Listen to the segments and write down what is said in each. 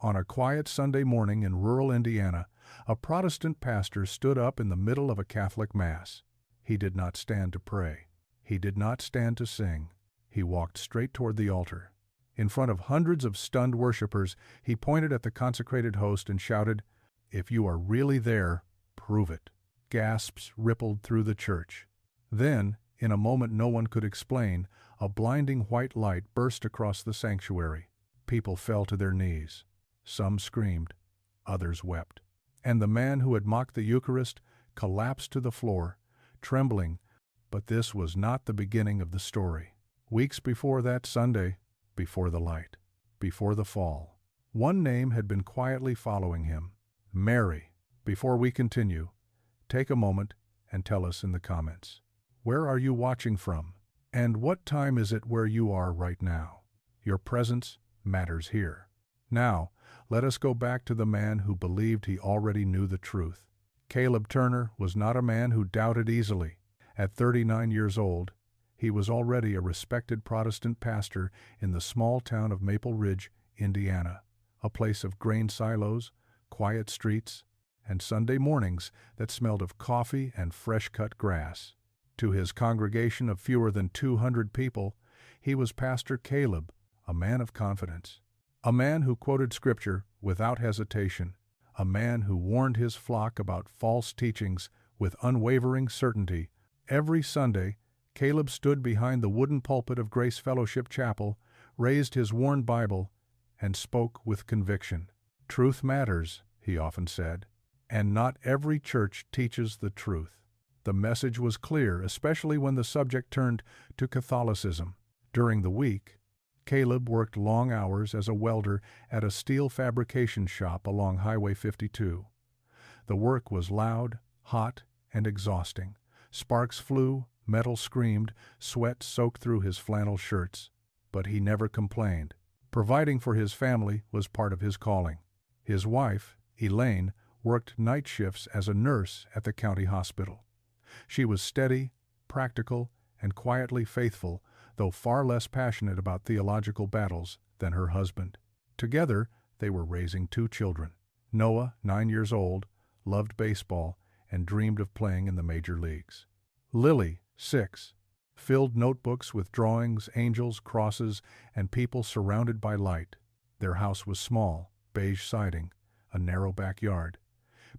On a quiet Sunday morning in rural Indiana, a Protestant pastor stood up in the middle of a Catholic Mass. He did not stand to pray. He did not stand to sing. He walked straight toward the altar. In front of hundreds of stunned worshipers, he pointed at the consecrated host and shouted, "If you are really there, prove it." Gasps rippled through the church. Then, in a moment no one could explain, a blinding white light burst across the sanctuary. People fell to their knees. Some screamed, others wept. And the man who had mocked the Eucharist collapsed to the floor, trembling. But this was not the beginning of the story. Weeks before that Sunday, before the light, before the fall, one name had been quietly following him: Mary. Before we continue, take a moment and tell us in the comments. Where are you watching from? And what time is it where you are right now? Your presence matters here. Now, let us go back to the man who believed he already knew the truth. Caleb Turner was not a man who doubted easily. At 39 years old, he was already a respected Protestant pastor in the small town of Maple Ridge, Indiana, a place of grain silos, quiet streets, and Sunday mornings that smelled of coffee and fresh-cut grass. To his congregation of fewer than 200 people, he was Pastor Caleb, a man of confidence, a man who quoted Scripture without hesitation, a man who warned his flock about false teachings with unwavering certainty. Every Sunday, Caleb stood behind the wooden pulpit of Grace Fellowship Chapel, raised his worn Bible, and spoke with conviction. "Truth matters," he often said, "and not every church teaches the truth." The message was clear, especially when the subject turned to Catholicism. During the week, Caleb worked long hours as a welder at a steel fabrication shop along Highway 52. The work was loud, hot, and exhausting. Sparks flew, metal screamed, sweat soaked through his flannel shirts. But he never complained. Providing for his family was part of his calling. His wife, Elaine, worked night shifts as a nurse at the county hospital. She was steady, practical, and quietly faithful, though far less passionate about theological battles than her husband. Together, they were raising 2 children. Noah, 9 years old, loved baseball and dreamed of playing in the major leagues. Lily, 6, filled notebooks with drawings, angels, crosses, and people surrounded by light. Their house was small, beige siding, a narrow backyard.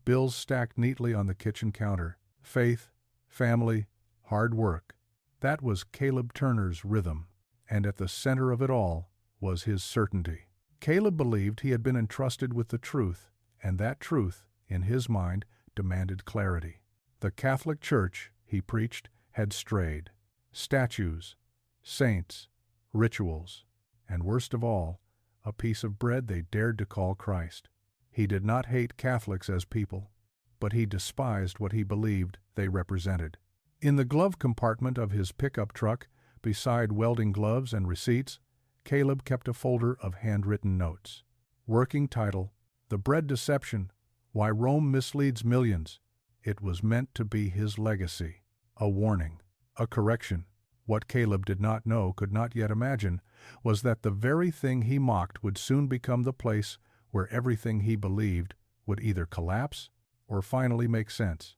Bills stacked neatly on the kitchen counter. Faith, family, hard work. That was Caleb Turner's rhythm, and at the center of it all was his certainty. Caleb believed he had been entrusted with the truth, and that truth, in his mind, demanded clarity. The Catholic Church, he preached, had strayed. Statues, saints, rituals, and worst of all, a piece of bread they dared to call Christ. He did not hate Catholics as people, but he despised what he believed they represented. In the glove compartment of his pickup truck, beside welding gloves and receipts, Caleb kept a folder of handwritten notes. Working title: The Bread Deception, Why Rome Misleads Millions. It was meant to be his legacy. A warning, a correction. What Caleb did not know, could not yet imagine, was that the very thing he mocked would soon become the place where everything he believed would either collapse or finally make sense.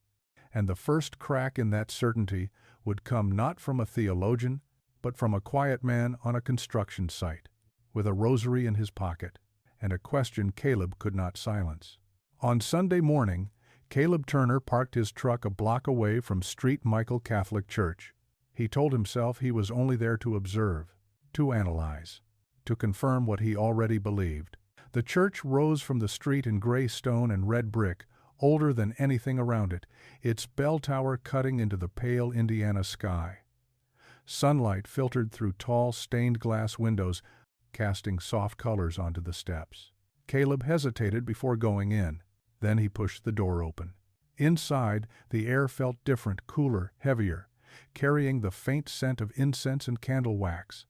And the first crack in that certainty would come not from a theologian, but from a quiet man on a construction site, with a rosary in his pocket, and a question Caleb could not silence. On Sunday morning, Caleb Turner parked his truck a block away from St. Michael Catholic Church. He told himself he was only there to observe, to analyze, to confirm what he already believed. The church rose from the street in gray stone and red brick, older than anything around it, its bell tower cutting into the pale Indiana sky. Sunlight filtered through tall stained glass windows, casting soft colors onto the steps. Caleb hesitated before going in. Then he pushed the door open. Inside, the air felt different, cooler, heavier, carrying the faint scent of incense and candle wax.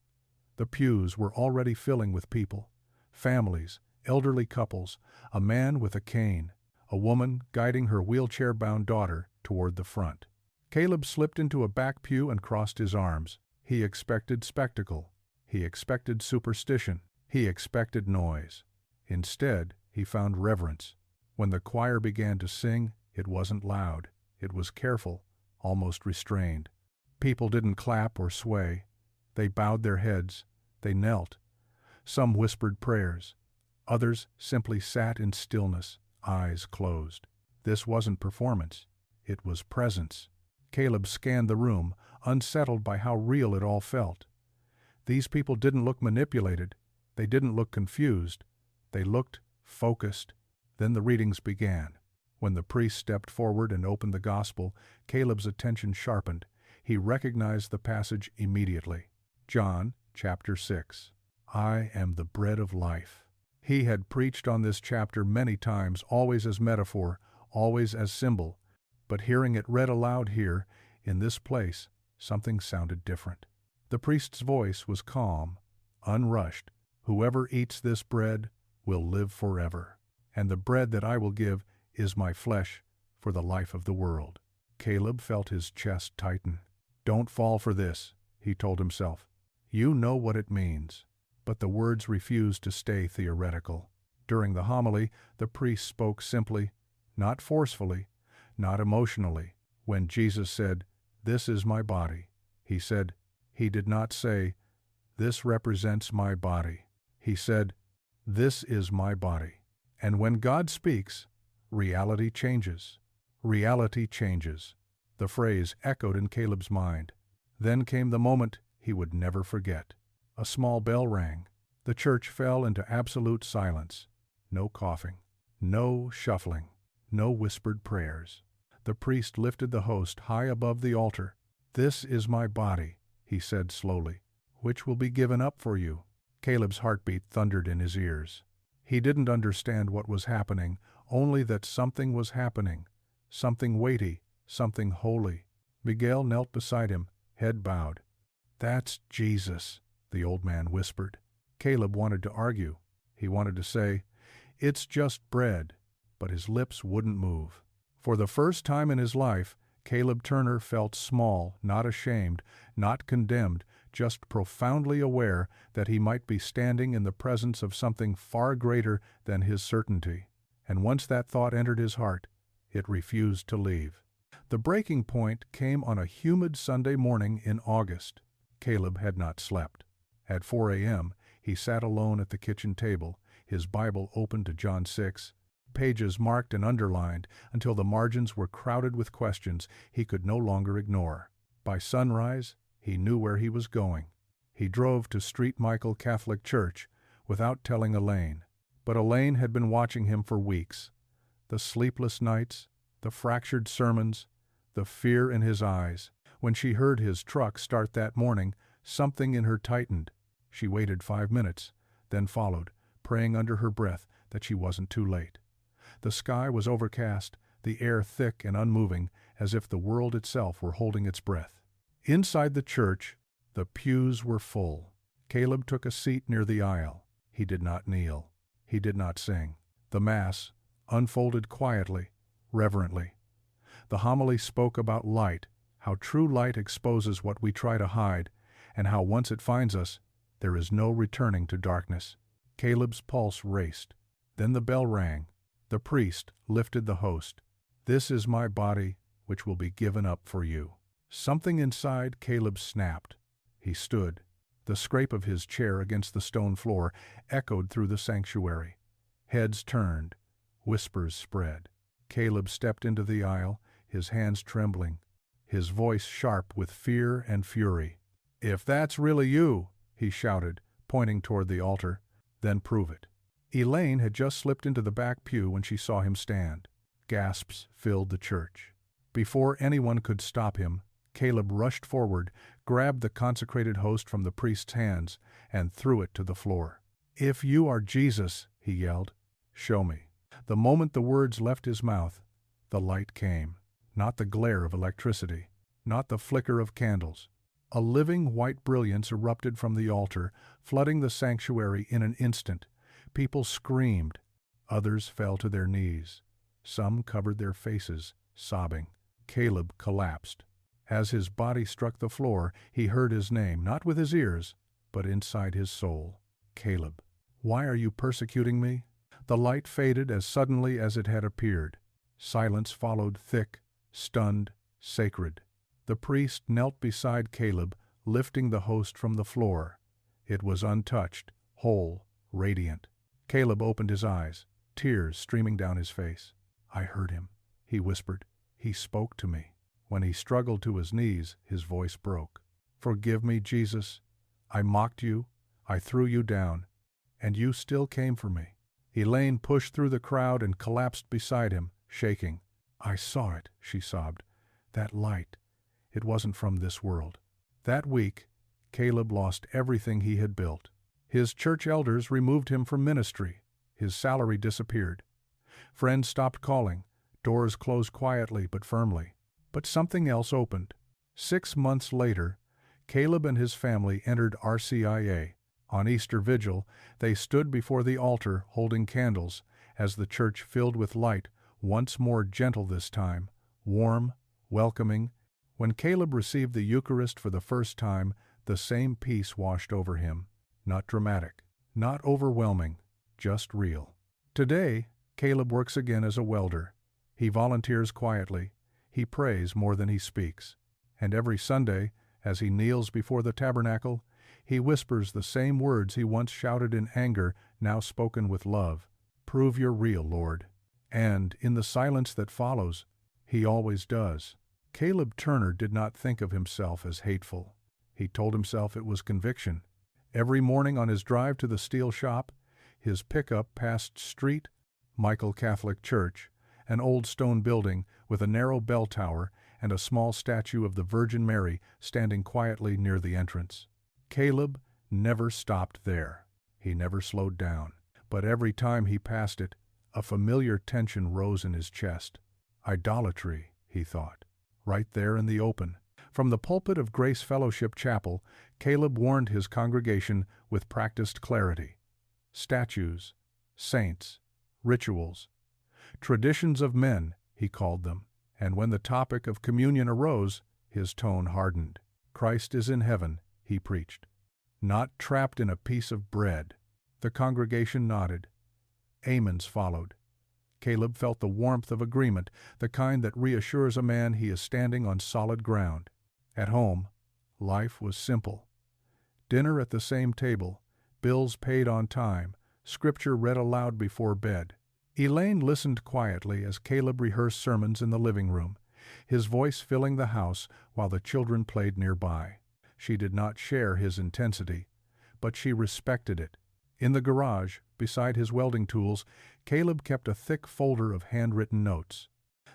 The pews were already filling with people, families, elderly couples, a man with a cane, a woman guiding her wheelchair-bound daughter toward the front. Caleb slipped into a back pew and crossed his arms. He expected spectacle. He expected superstition. He expected noise. Instead, he found reverence. When the choir began to sing, it wasn't loud. It was careful, almost restrained. People didn't clap or sway. They bowed their heads. They knelt. Some whispered prayers. Others simply sat in stillness, eyes closed. This wasn't performance. It was presence. Caleb scanned the room, unsettled by how real it all felt. These people didn't look manipulated. They didn't look confused. They looked focused. Then the readings began. When the priest stepped forward and opened the gospel, Caleb's attention sharpened. He recognized the passage immediately. John chapter 6. I am the bread of life. He had preached on this chapter many times, always as metaphor, always as symbol. But hearing it read aloud here, in this place, something sounded different. The priest's voice was calm, unrushed. Whoever eats this bread will live forever. And the bread that I will give is my flesh for the life of the world. Caleb felt his chest tighten. Don't fall for this, he told himself. You know what it means. But the words refused to stay theoretical. During the homily, the priest spoke simply, not forcefully, not emotionally. When Jesus said, "This is my body," he did not say, "This represents my body." He said, "This is my body." And when God speaks, reality changes. Reality changes. The phrase echoed in Caleb's mind. Then came the moment he would never forget. A small bell rang. The church fell into absolute silence. No coughing. No shuffling. No whispered prayers. The priest lifted the host high above the altar. "This is my body," he said slowly, "which will be given up for you." Caleb's heartbeat thundered in his ears. He didn't understand what was happening, only that something was happening. Something weighty, something holy. Miguel knelt beside him, head bowed. "That's Jesus," the old man whispered. Caleb wanted to argue. He wanted to say, "It's just bread," but his lips wouldn't move. For the first time in his life, Caleb Turner felt small, not ashamed, not condemned, just profoundly aware that he might be standing in the presence of something far greater than his certainty. And once that thought entered his heart, it refused to leave. The breaking point came on a humid Sunday morning in August. Caleb had not slept. At 4 a.m., he sat alone at the kitchen table, his Bible open to John 6, pages marked and underlined until the margins were crowded with questions he could no longer ignore. By sunrise, he knew where he was going. He drove to St. Michael Catholic Church without telling Elaine. But Elaine had been watching him for weeks. The sleepless nights, the fractured sermons, the fear in his eyes. When she heard his truck start that morning, something in her tightened. She waited 5 minutes, then followed, praying under her breath that she wasn't too late. The sky was overcast, the air thick and unmoving, as if the world itself were holding its breath. Inside the church, the pews were full. Caleb took a seat near the aisle. He did not kneel. He did not sing. The Mass unfolded quietly, reverently. The homily spoke about light, how true light exposes what we try to hide, and how once it finds us, there is no returning to darkness. Caleb's pulse raced. Then the bell rang. The priest lifted the host. "This is my body, which will be given up for you." Something inside Caleb snapped. He stood. The scrape of his chair against the stone floor echoed through the sanctuary. Heads turned. Whispers spread. Caleb stepped into the aisle, his hands trembling, his voice sharp with fear and fury. "If that's really you," he shouted, pointing toward the altar, "then prove it." Elaine had just slipped into the back pew when she saw him stand. Gasps filled the church. Before anyone could stop him, Caleb rushed forward, grabbed the consecrated host from the priest's hands, and threw it to the floor. "If you are Jesus," he yelled, "show me." The moment the words left his mouth, the light came. Not the glare of electricity, not the flicker of candles. A living white brilliance erupted from the altar, flooding the sanctuary in an instant. People screamed. Others fell to their knees. Some covered their faces, sobbing. Caleb collapsed. As his body struck the floor, he heard his name, not with his ears, but inside his soul. "Caleb, why are you persecuting me?" The light faded as suddenly as it had appeared. Silence followed, thick, stunned, sacred. The priest knelt beside Caleb, lifting the host from the floor. It was untouched, whole, radiant. Caleb opened his eyes, tears streaming down his face. "I heard him," he whispered. "He spoke to me." When he struggled to his knees, his voice broke. "Forgive me, Jesus. I mocked you. I threw you down. And you still came for me." Elaine pushed through the crowd and collapsed beside him, shaking. "I saw it," she sobbed. "That light. It wasn't from this world." That week, Caleb lost everything he had built. His church elders removed him from ministry. His salary disappeared. Friends stopped calling. Doors closed quietly but firmly. But something else opened. 6 months later, Caleb and his family entered RCIA. On Easter Vigil, they stood before the altar holding candles as the church filled with light, once more gentle this time, warm, welcoming. When Caleb received the Eucharist for the first time, the same peace washed over him. Not dramatic, not overwhelming, just real. Today, Caleb works again as a welder. He volunteers quietly. He prays more than he speaks. And every Sunday, as he kneels before the tabernacle, he whispers the same words he once shouted in anger, now spoken with love. "Prove you're real, Lord." And, in the silence that follows, he always does. Caleb Turner did not think of himself as hateful. He told himself it was conviction. Every morning on his drive to the steel shop, his pickup passed Street, Michael Catholic Church, an old stone building with a narrow bell tower and a small statue of the Virgin Mary standing quietly near the entrance. Caleb never stopped there. He never slowed down. But every time he passed it, a familiar tension rose in his chest. Idolatry, he thought, right there in the open. From the pulpit of Grace Fellowship Chapel, Caleb warned his congregation with practiced clarity. Statues, saints, rituals, traditions of men, he called them, and when the topic of communion arose, his tone hardened. Christ is in heaven, he preached, not trapped in a piece of bread. The congregation nodded. Amens followed. Caleb felt the warmth of agreement, the kind that reassures a man he is standing on solid ground. At home, life was simple. Dinner at the same table, bills paid on time, scripture read aloud before bed. Elaine listened quietly as Caleb rehearsed sermons in the living room, his voice filling the house while the children played nearby. She did not share his intensity, but she respected it. In the garage, beside his welding tools, Caleb kept a thick folder of handwritten notes.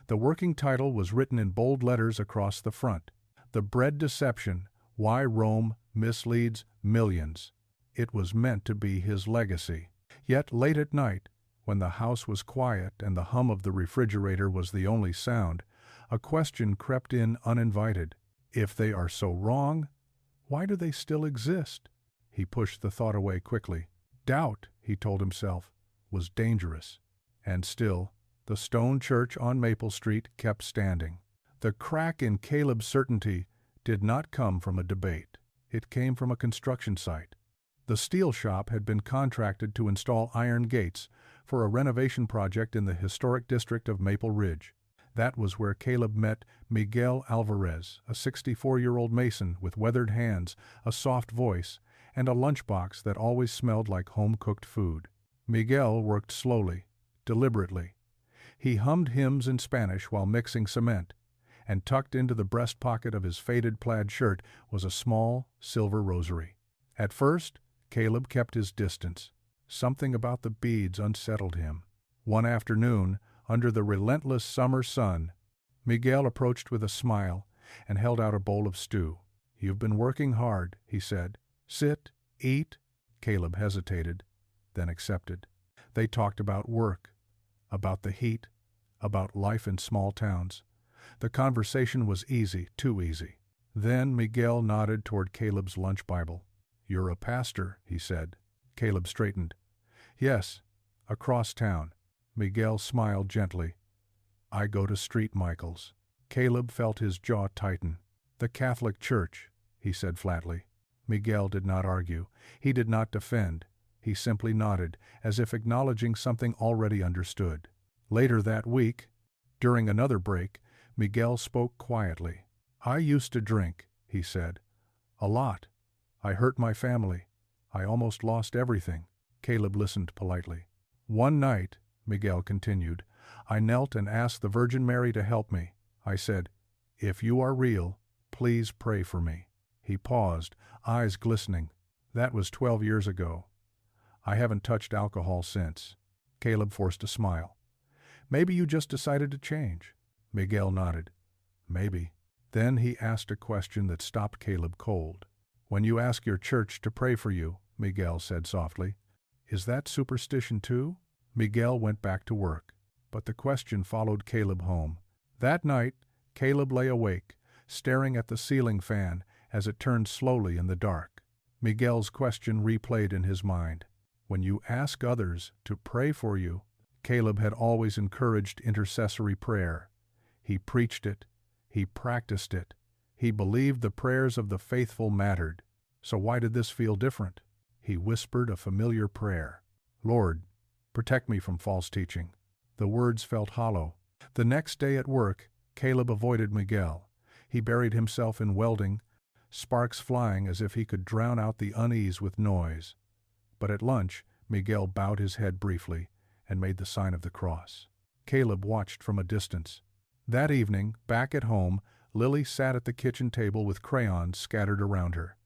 The working title was written in bold letters across the front. The Bread Deception, Why Rome Misleads Millions. It was meant to be his legacy. Yet late at night, when the house was quiet and the hum of the refrigerator was the only sound, a question crept in uninvited. If they are so wrong, why do they still exist? He pushed the thought away quickly. Doubt, he told himself, was dangerous. And still, the stone church on Maple Street kept standing. The crack in Caleb's certainty did not come from a debate. It came from a construction site. The steel shop had been contracted to install iron gates for a renovation project in the historic district of Maple Ridge. That was where Caleb met Miguel Alvarez, a 64-year-old mason with weathered hands, a soft voice, and a lunchbox that always smelled like home-cooked food. Miguel worked slowly, deliberately. He hummed hymns in Spanish while mixing cement, and tucked into the breast pocket of his faded plaid shirt was a small silver rosary. At first, Caleb kept his distance. Something about the beads unsettled him. One afternoon, under the relentless summer sun, Miguel approached with a smile and held out a bowl of stew. "You've been working hard," he said. "Sit, eat." Caleb hesitated, then accepted. They talked about work, about the heat, about life in small towns. The conversation was easy, too easy. Then Miguel nodded toward Caleb's lunch Bible. "You're a pastor," he said. Caleb straightened. "Yes, across town." Miguel smiled gently. "I go to Street Michael's." Caleb felt his jaw tighten. "The Catholic Church," he said flatly. Miguel did not argue. He did not defend. He simply nodded, as if acknowledging something already understood. Later that week, during another break, Miguel spoke quietly. "I used to drink," he said. "A lot. I hurt my family. I almost lost everything." Caleb listened politely. "One night," Miguel continued, "I knelt and asked the Virgin Mary to help me. I said, 'If you are real, please pray for me.'" He paused, eyes glistening. "That was 12 years ago. I haven't touched alcohol since." Caleb forced a smile. "Maybe you just decided to change." Miguel nodded. "Maybe." Then he asked a question that stopped Caleb cold. "When you ask your church to pray for you," Miguel said softly, "is that superstition too?" Miguel went back to work, but the question followed Caleb home. That night, Caleb lay awake, staring at the ceiling fan as it turned slowly in the dark. Miguel's question replayed in his mind. When you ask others to pray for you, Caleb had always encouraged intercessory prayer. He preached it. He practiced it. He believed the prayers of the faithful mattered. So why did this feel different? He whispered a familiar prayer. "Lord, protect me from false teaching." The words felt hollow. The next day at work, Caleb avoided Miguel. He buried himself in welding, sparks flying as if he could drown out the unease with noise. But at lunch, Miguel bowed his head briefly and made the sign of the cross. Caleb watched from a distance. That evening, back at home, Lily sat at the kitchen table with crayons scattered around her.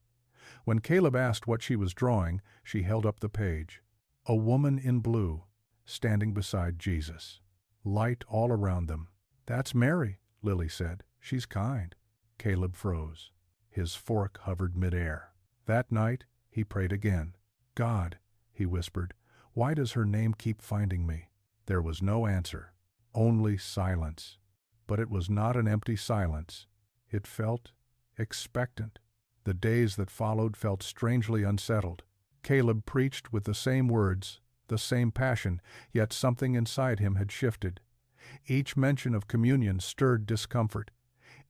When Caleb asked what she was drawing, she held up the page. A woman in blue, standing beside Jesus. Light all around them. "That's Mary," Lily said. "She's kind." Caleb froze. His fork hovered midair. That night, he prayed again. "God," he whispered, "why does her name keep finding me?" There was no answer, only silence. But it was not an empty silence. It felt expectant. The days that followed felt strangely unsettled. Caleb preached with the same words, the same passion, yet something inside him had shifted. Each mention of communion stirred discomfort.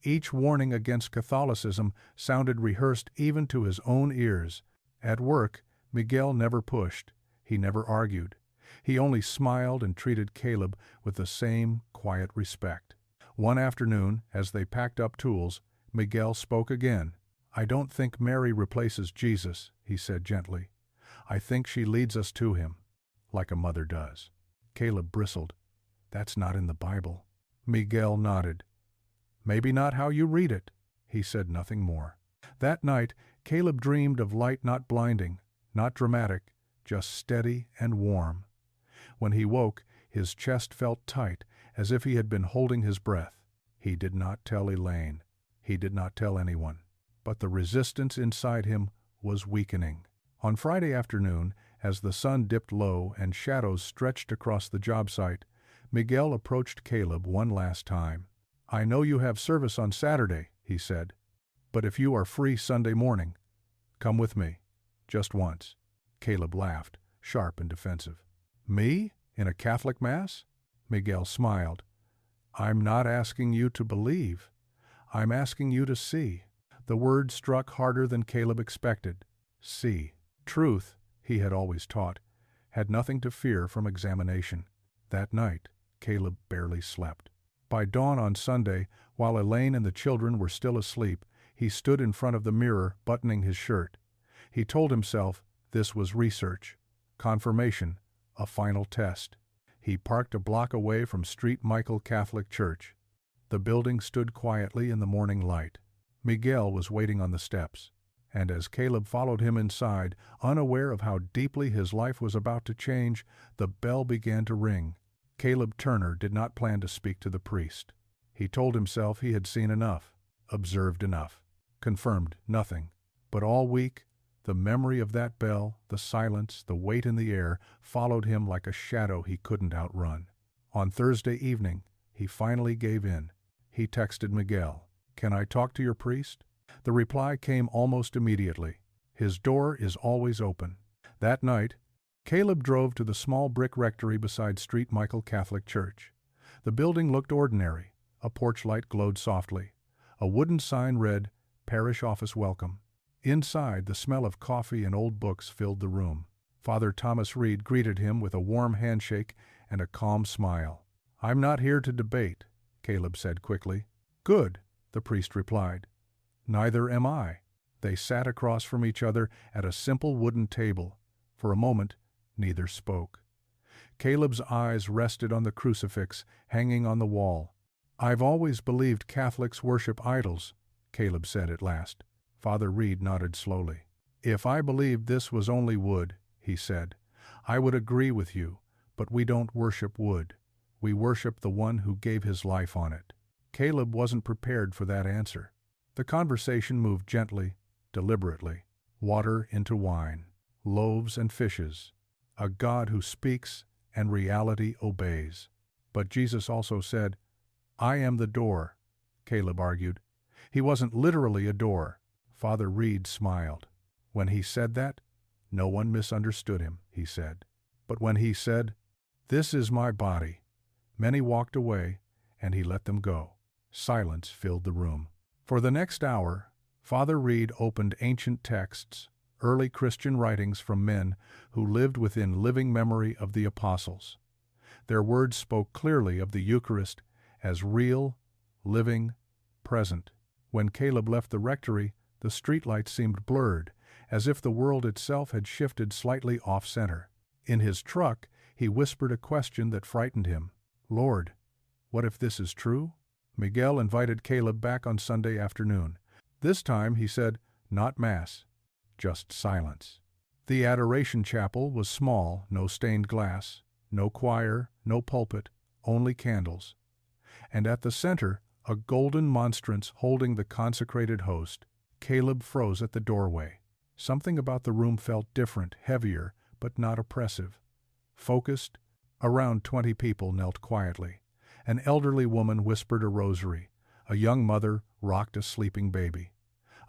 Each warning against Catholicism sounded rehearsed even to his own ears. At work, Miguel never pushed. He never argued. He only smiled and treated Caleb with the same quiet respect. One afternoon, as they packed up tools, Miguel spoke again. "I don't think Mary replaces Jesus," he said gently. "I think she leads us to him, like a mother does." Caleb bristled. "That's not in the Bible." Miguel nodded. "Maybe not how you read it." He said nothing more. That night, Caleb dreamed of light not blinding, not dramatic, just steady and warm. When he woke, his chest felt tight, as if he had been holding his breath. He did not tell Elaine. He did not tell anyone. But the resistance inside him was weakening. On Friday afternoon, as the sun dipped low and shadows stretched across the job site, Miguel approached Caleb one last time. "I know you have service on Saturday," he said, "but if you are free Sunday morning, come with me, just once." Caleb laughed, sharp and defensive. "Me? In a Catholic Mass?" Miguel smiled. "I'm not asking you to believe. I'm asking you to see." The word struck harder than Caleb expected. See. Truth, he had always taught, had nothing to fear from examination. That night, Caleb barely slept. By dawn on Sunday, while Elaine and the children were still asleep, he stood in front of the mirror, buttoning his shirt. He told himself this was research, confirmation, a final test. He parked a block away from St. Michael Catholic Church. The building stood quietly in the morning light. Miguel was waiting on the steps, and as Caleb followed him inside, unaware of how deeply his life was about to change, the bell began to ring. Caleb Turner did not plan to speak to the priest. He told himself he had seen enough, observed enough, confirmed nothing. But all week, the memory of that bell, the silence, the weight in the air, followed him like a shadow he couldn't outrun. On Thursday evening, he finally gave in. He texted Miguel, "Can I talk to your priest?" The reply came almost immediately. "His door is always open." That night, Caleb drove to the small brick rectory beside St. Michael Catholic Church. The building looked ordinary. A porch light glowed softly. A wooden sign read, "Parish Office Welcome." Inside, the smell of coffee and old books filled the room. Father Thomas Reed greeted him with a warm handshake and a calm smile. "I'm not here to debate," Caleb said quickly. "Good," the priest replied. "Neither am I." They sat across from each other at a simple wooden table. For a moment, neither spoke. Caleb's eyes rested on the crucifix hanging on the wall. "I've always believed Catholics worship idols," Caleb said at last. Father Reed nodded slowly. "If I believed this was only wood," he said, "I would agree with you, but we don't worship wood. We worship the one who gave his life on it." Caleb wasn't prepared for that answer. The conversation moved gently, deliberately. Water into wine, loaves and fishes, a God who speaks and reality obeys. "But Jesus also said, 'I am the door,'" Caleb argued. "He wasn't literally a door." Father Reed smiled. "When he said that, no one misunderstood him," he said. "But when he said, 'This is my body,' many walked away, and he let them go." Silence filled the room. For the next hour, Father Reed opened ancient texts, early Christian writings from men who lived within living memory of the apostles. Their words spoke clearly of the Eucharist as real, living, present. When Caleb left the rectory, the streetlights seemed blurred, as if the world itself had shifted slightly off-center. In his truck, he whispered a question that frightened him. "Lord, what if this is true?" Miguel invited Caleb back on Sunday afternoon. This time, he said, not Mass, just silence. The Adoration Chapel was small, no stained glass, no choir, no pulpit, only candles. And at the center, a golden monstrance holding the consecrated host. Caleb froze at the doorway. Something about the room felt different, heavier, but not oppressive. Focused, around 20 people knelt quietly. An elderly woman whispered a rosary. A young mother rocked a sleeping baby.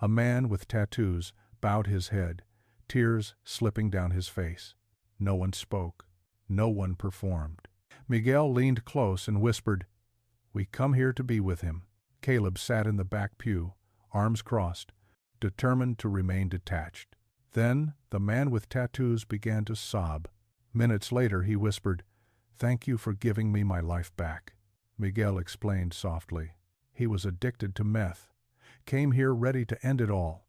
A man with tattoos bowed his head, tears slipping down his face. No one spoke. No one performed. Miguel leaned close and whispered, "We come here to be with him." Caleb sat in the back pew, arms crossed, determined to remain detached. Then the man with tattoos began to sob. Minutes later he whispered, "Thank you for giving me my life back." Miguel explained softly. He was addicted to meth, came here ready to end it all.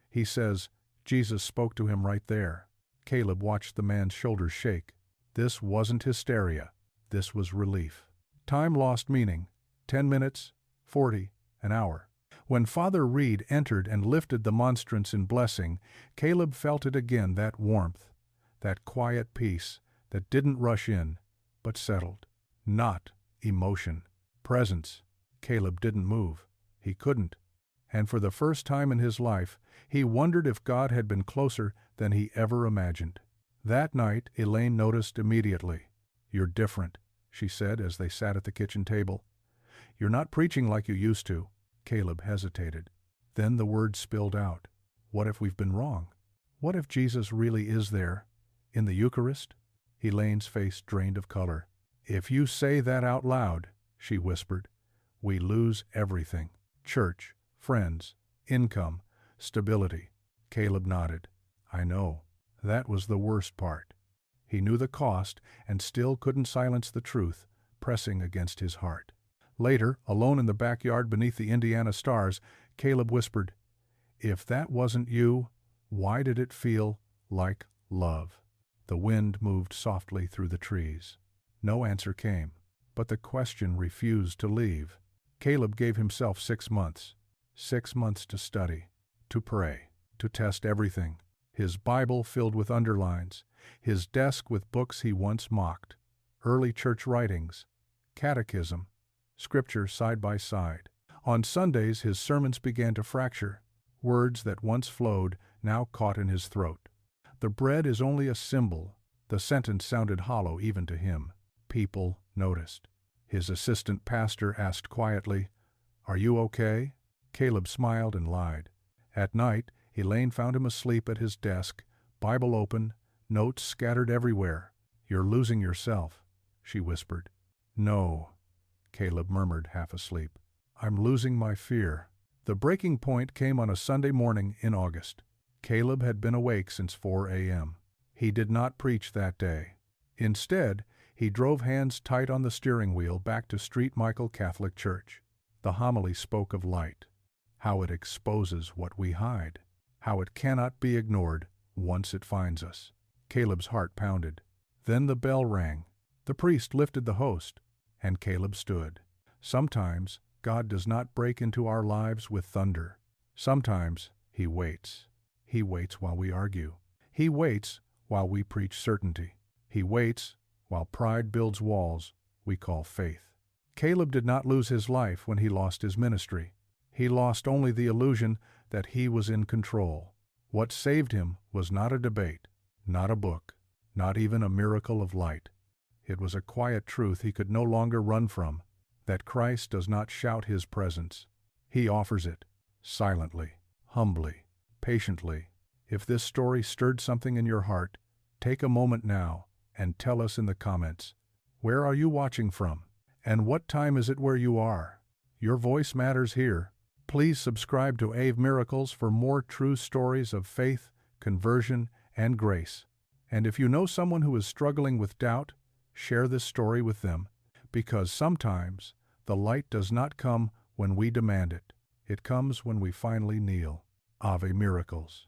He says Jesus spoke to him right there. Caleb watched the man's shoulders shake. This wasn't hysteria. This was relief. Time lost meaning. 10 minutes, 40, an hour. When Father Reed entered and lifted the monstrance in blessing, Caleb felt it again, that warmth, that quiet peace that didn't rush in, but settled. Not emotion. Presence. Caleb didn't move. He couldn't. And for the first time in his life, he wondered if God had been closer than he ever imagined. That night, Elaine noticed immediately. "You're different," she said as they sat at the kitchen table. "You're not preaching like you used to." Caleb hesitated. Then the words spilled out. "What if we've been wrong? What if Jesus really is there, in the Eucharist?" Elaine's face drained of color. "If you say that out loud," she whispered, "we lose everything. Church, friends, income, stability." Caleb nodded. "I know. That was the worst part." He knew the cost and still couldn't silence the truth, pressing against his heart. Later, alone in the backyard beneath the Indiana stars, Caleb whispered, "If that wasn't you, why did it feel like love?" The wind moved softly through the trees. No answer came, but the question refused to leave. Caleb gave himself 6 months. 6 months to study, to pray, to test everything. His Bible filled with underlines, his desk with books he once mocked, early church writings, catechism, scripture side by side. On Sundays his sermons began to fracture. Words that once flowed now caught in his throat. "The bread is only a symbol." The sentence sounded hollow even to him. People noticed. His assistant pastor asked quietly, "Are you okay?" Caleb smiled and lied. At night, Elaine found him asleep at his desk, Bible open, notes scattered everywhere. "You're losing yourself," she whispered. "No," Caleb murmured, half asleep. "I'm losing my fear." The breaking point came on a Sunday morning in August. Caleb had been awake since 4 a.m. He did not preach that day. Instead, he drove hands tight on the steering wheel back to St. Michael Catholic Church. The homily spoke of light, how it exposes what we hide, how it cannot be ignored once it finds us. Caleb's heart pounded. Then the bell rang. The priest lifted the host, and Caleb stood. Sometimes God does not break into our lives with thunder. Sometimes He waits. He waits while we argue. He waits while we preach certainty. He waits while pride builds walls we call faith. Caleb did not lose his life when he lost his ministry. He lost only the illusion that he was in control. What saved him was not a debate, not a book, not even a miracle of light. It was a quiet truth he could no longer run from, that Christ does not shout His presence. He offers it, silently, humbly, patiently. If this story stirred something in your heart, take a moment now and tell us in the comments. Where are you watching from? And what time is it where you are? Your voice matters here. Please subscribe to Ave Miracles for more true stories of faith, conversion, and grace. And if you know someone who is struggling with doubt, share this story with them, because sometimes the light does not come when we demand it. It comes when we finally kneel. Ave Miracles.